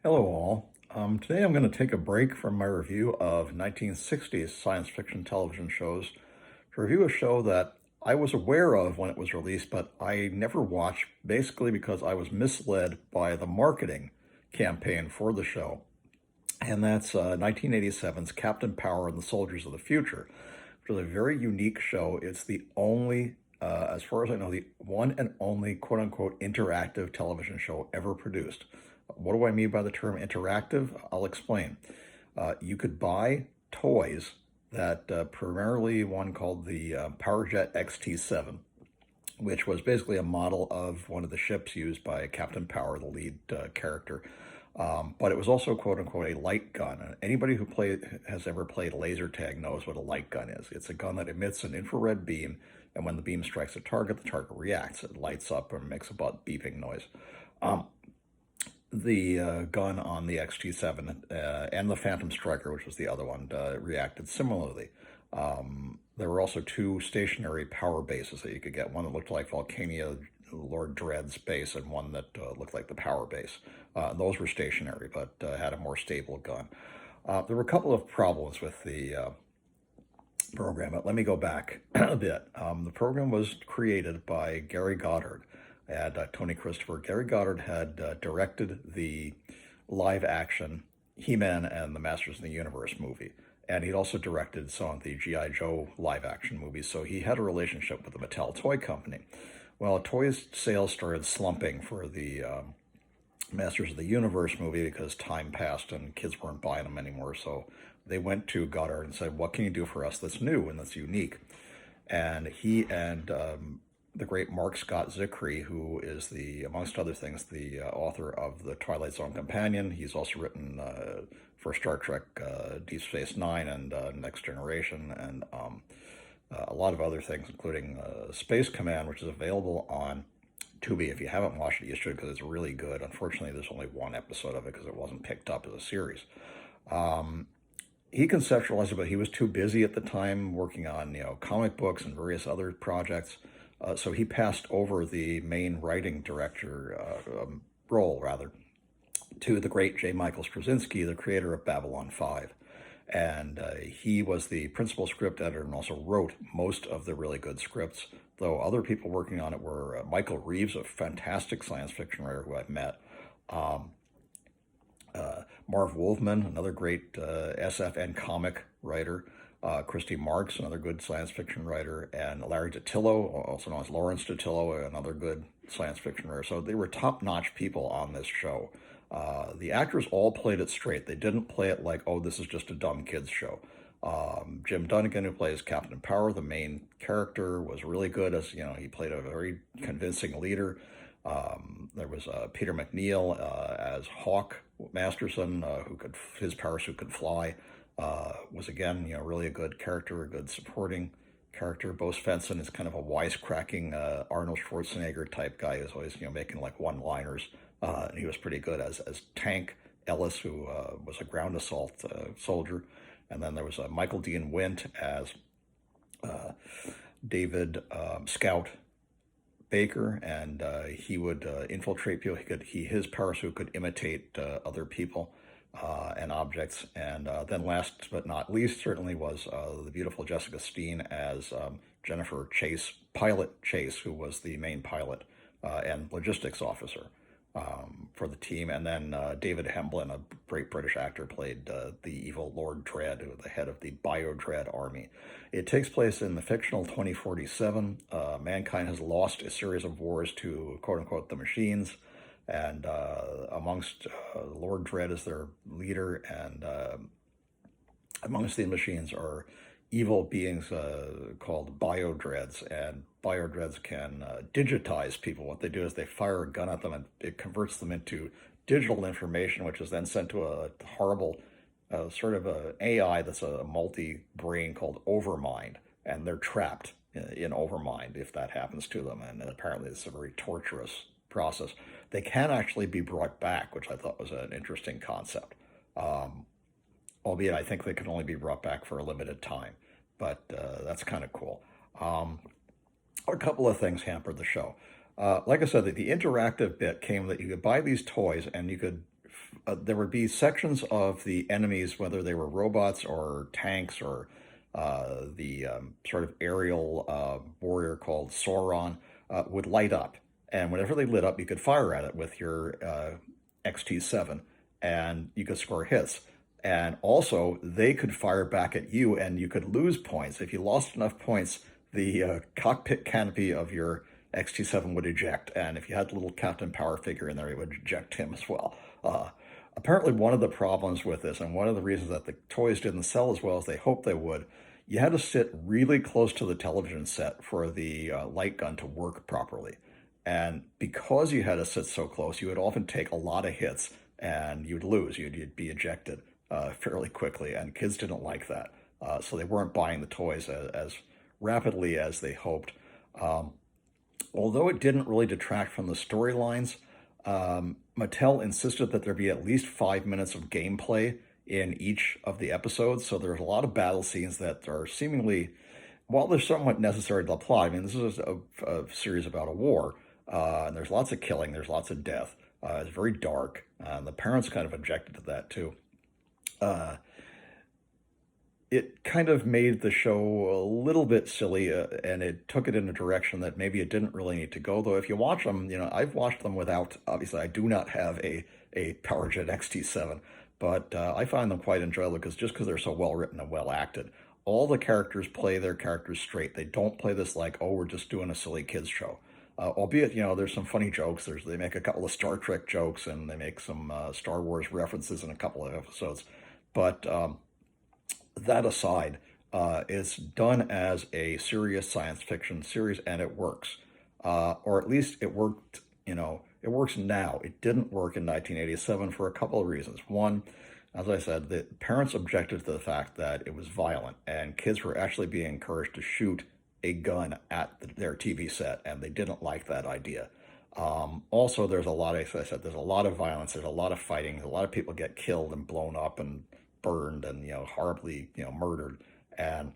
Hello all. Today I'm going to take a break from my review of 1960s science fiction television shows to review a show that I was aware of when it was released, but I never watched, basically because I was misled by the marketing campaign for the show. And that's 1987's Captain Power and the Soldiers of the Future, which is a very unique show. It's the only, as far as I know, the one and only quote unquote interactive television show ever produced. What do I mean by the term interactive? I'll explain. You could buy toys that primarily one called the Powerjet XT7, which was basically a model of one of the ships used by Captain Power, the lead character. But it was also, quote unquote, a light gun. And anybody who has ever played laser tag knows what a light gun is. It's a gun that emits an infrared beam, and when the beam strikes a target, the target reacts. It lights up and makes a beeping noise. The gun on the XT7 and the Phantom Striker, which was the other one, reacted similarly. There were also two stationary power bases that you could get, one that looked like Volcania Lord Dread's base and one that looked like the power base. Those were stationary, but had a more stable gun. There were a couple of problems with the program, but let me go back a bit. The program was created by Gary Goddard and Tony Christopher. Gary Goddard had directed the live-action He-Man and the Masters of the Universe movie, and he'd also directed some of the G.I. Joe live-action movies, so he had a relationship with the Mattel Toy Company. Well, toy sales started slumping for the Masters of the Universe movie because time passed and kids weren't buying them anymore, so they went to Goddard and said, what can you do for us that's new and that's unique? And he and the great Marc Scott Zicree, who is amongst other things, the author of the Twilight Zone Companion. He's also written for Star Trek Deep Space Nine and Next Generation, and a lot of other things, including Space Command, which is available on Tubi. If you haven't watched it, you should, because it's really good. Unfortunately, there's only one episode of it because it wasn't picked up as a series. He conceptualized it, but he was too busy at the time working on comic books and various other projects. So he passed over the main writing director role, rather, to the great J. Michael Straczynski, the creator of Babylon 5. And he was the principal script editor and also wrote most of the really good scripts, though other people working on it were Michael Reaves, a fantastic science fiction writer who I've met, Marv Wolfman, another great SF and comic writer, Christy Marks, another good science fiction writer, and Larry Datillo, also known as Lawrence Datillo, another good science fiction writer. So they were top-notch people on this show. The actors all played it straight. They didn't play it like, oh, this is just a dumb kids show. Jim Dunnigan, who plays Captain Power, the main character, was really good as, he played a very convincing leader. There was Peter McNeil as Hawk Masterson, his parachute could fly. Was again, really a good character, a good supporting character. Bo Svensson is kind of a wisecracking Arnold Schwarzenegger type guy who's always, making like one-liners. And he was pretty good as Tank Ellis, who was a ground assault soldier. And then there was Michael Dean Wint as David Scout Baker, and he would infiltrate people. His parachute could imitate other people and objects. And then last but not least, certainly was the beautiful Jessica Steen as Jennifer Chase, Pilot Chase, who was the main pilot and logistics officer for the team. And then David Hemblin, a great British actor, played the evil Lord Dread, the head of the Bio-Dread army. It takes place in the fictional 2047. Mankind has lost a series of wars to, quote-unquote, the machines, and amongst Lord Dread is their leader, and amongst the machines are evil beings called Bio-Dreads, and Bio-Dreads can digitize people. What they do is they fire a gun at them, and it converts them into digital information, which is then sent to a horrible sort of a AI that's a multi-brain called Overmind, and they're trapped in Overmind if that happens to them, and apparently it's a very torturous process. They can actually be brought back, which I thought was an interesting concept. Albeit I think they can only be brought back for a limited time, but that's kind of cool. A couple of things hampered the show. Like I said, the interactive bit came that you could buy these toys and you could there would be sections of the enemies, whether they were robots or tanks or the sort of aerial warrior called Sauron, would light up. And whenever they lit up, you could fire at it with your XT7 and you could score hits. And also, they could fire back at you and you could lose points. If you lost enough points, the cockpit canopy of your XT7 would eject. And if you had a little Captain Power figure in there, it would eject him as well. Apparently, one of the problems with this, and one of the reasons that the toys didn't sell as well as they hoped they would, you had to sit really close to the television set for the light gun to work properly. And because you had to sit so close, you would often take a lot of hits and you'd lose. You'd be ejected fairly quickly, and kids didn't like that. So they weren't buying the toys as rapidly as they hoped. Although it didn't really detract from the storylines, Mattel insisted that there be at least 5 minutes of gameplay in each of the episodes. So there's a lot of battle scenes that are seemingly, while they're somewhat necessary to the plot. I mean, this is a series about a war, and there's lots of killing, there's lots of death. It's very dark. The parents kind of objected to that too. It kind of made the show a little bit silly, and it took it in a direction that maybe it didn't really need to go. Though if you watch them, I've watched them without, obviously I do not have a PowerJet XT7, but I find them quite enjoyable because they're so well written and well acted. All the characters play their characters straight. They don't play this like, oh, we're just doing a silly kids show. Albeit, there's some funny jokes. They make a couple of Star Trek jokes, and they make some Star Wars references in a couple of episodes. But that aside, it's done as a serious science fiction series, and it works. Or at least it worked, it works now. It didn't work in 1987 for a couple of reasons. One, as I said, the parents objected to the fact that it was violent, and kids were actually being encouraged to shoot a gun at their TV set, and they didn't like that idea. Also, there's a lot of, as I said, there's a lot of violence, there's a lot of fighting, a lot of people get killed and blown up and burned and, horribly, murdered, and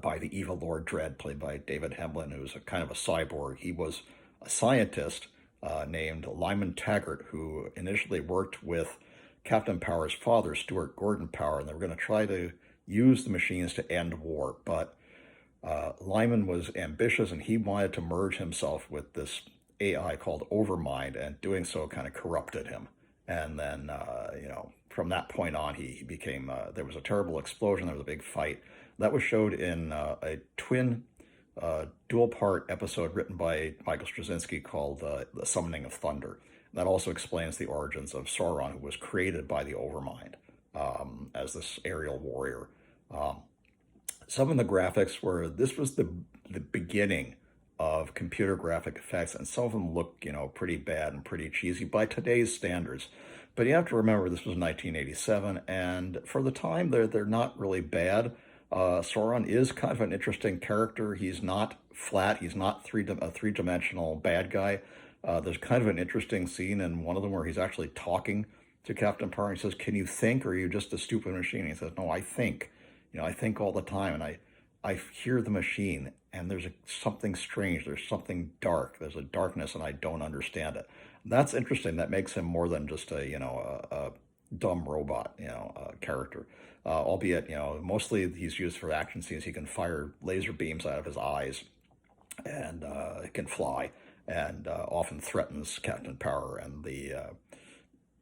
by the evil Lord Dread, played by David Hemlin, who's a kind of a cyborg. He was a scientist named Lyman Taggart, who initially worked with Captain Power's father, Stuart Gordon Power, and they were going to try to use the machines to end war, but Lyman was ambitious, and he wanted to merge himself with this AI called Overmind, and doing so kind of corrupted him. And then, from that point on, he became, there was a terrible explosion, there was a big fight. That was showed in a twin dual-part episode written by Michael Straczynski called The Summoning of Thunder. That also explains the origins of Sauron, who was created by the Overmind as this aerial warrior. Some of the graphics this was the beginning of computer graphic effects, and some of them look, pretty bad and pretty cheesy by today's standards. But you have to remember this was 1987, and for the time, they're not really bad. Sauron is kind of an interesting character. He's not flat. He's not a three-dimensional bad guy. There's kind of an interesting scene in one of them where he's actually talking to Captain Power. He says, "Can you think, or are you just a stupid machine?" And he says, "No, I think. I think all the time, and I hear the machine, and there's something strange. There's something dark. There's a darkness, and I don't understand it." That's interesting. That makes him more than just a dumb robot, character. Albeit, mostly he's used for action scenes. He can fire laser beams out of his eyes, and he can fly, and often threatens Captain Power and the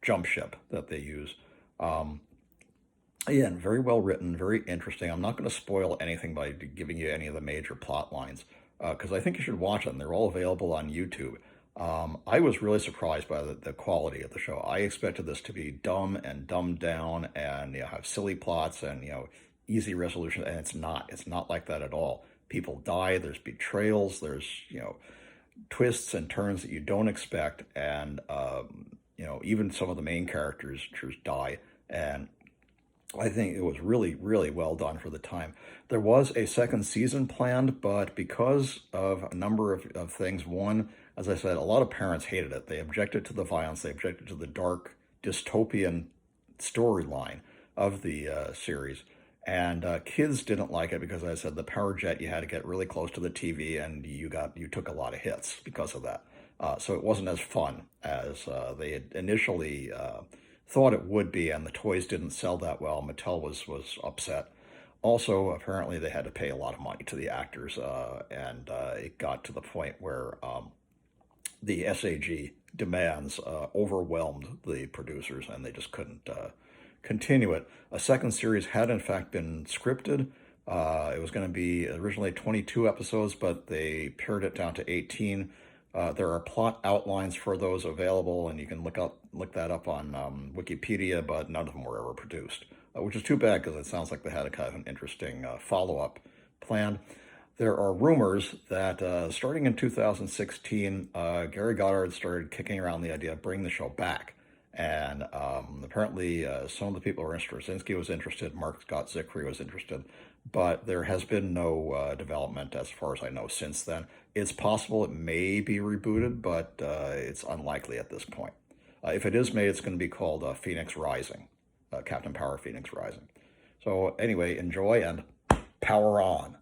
jump ship that they use. Again, very well written, very interesting. I'm not going to spoil anything by giving you any of the major plot lines, because I think you should watch them. They're all available on YouTube. I was really surprised by the quality of the show. I expected this to be dumb and dumbed down and have silly plots and easy resolution, and it's not. It's not like that at all. People die. There's betrayals. There's twists and turns that you don't expect, and even some of the main characters die. And I think it was really, really well done for the time. There was a second season planned, but because of a number of things, one, as I said, a lot of parents hated it. They objected to the violence. They objected to the dark dystopian storyline of the series. And kids didn't like it because, as I said, the PowerJet, you had to get really close to the TV, and you took a lot of hits because of that. So it wasn't as fun as they had initially thought it would be, and the toys didn't sell that well. Mattel was upset. Also, apparently, they had to pay a lot of money to the actors, and it got to the point where the SAG demands overwhelmed the producers, and they just couldn't continue it. A second series had, in fact, been scripted. It was going to be originally 22 episodes, but they pared it down to 18. There are plot outlines for those available, and you can look that up on Wikipedia, but none of them were ever produced, which is too bad because it sounds like they had a kind of an interesting follow-up planned. There are rumors that starting in 2016, Gary Goddard started kicking around the idea of bringing the show back. And apparently some of the people who were interested, Straczynski was interested, Marc Scott Zicree was interested, but there has been no development as far as I know since then. It's possible it may be rebooted, but it's unlikely at this point. If it is made, it's going to be called Phoenix Rising, Captain Power Phoenix Rising. So anyway, enjoy and power on.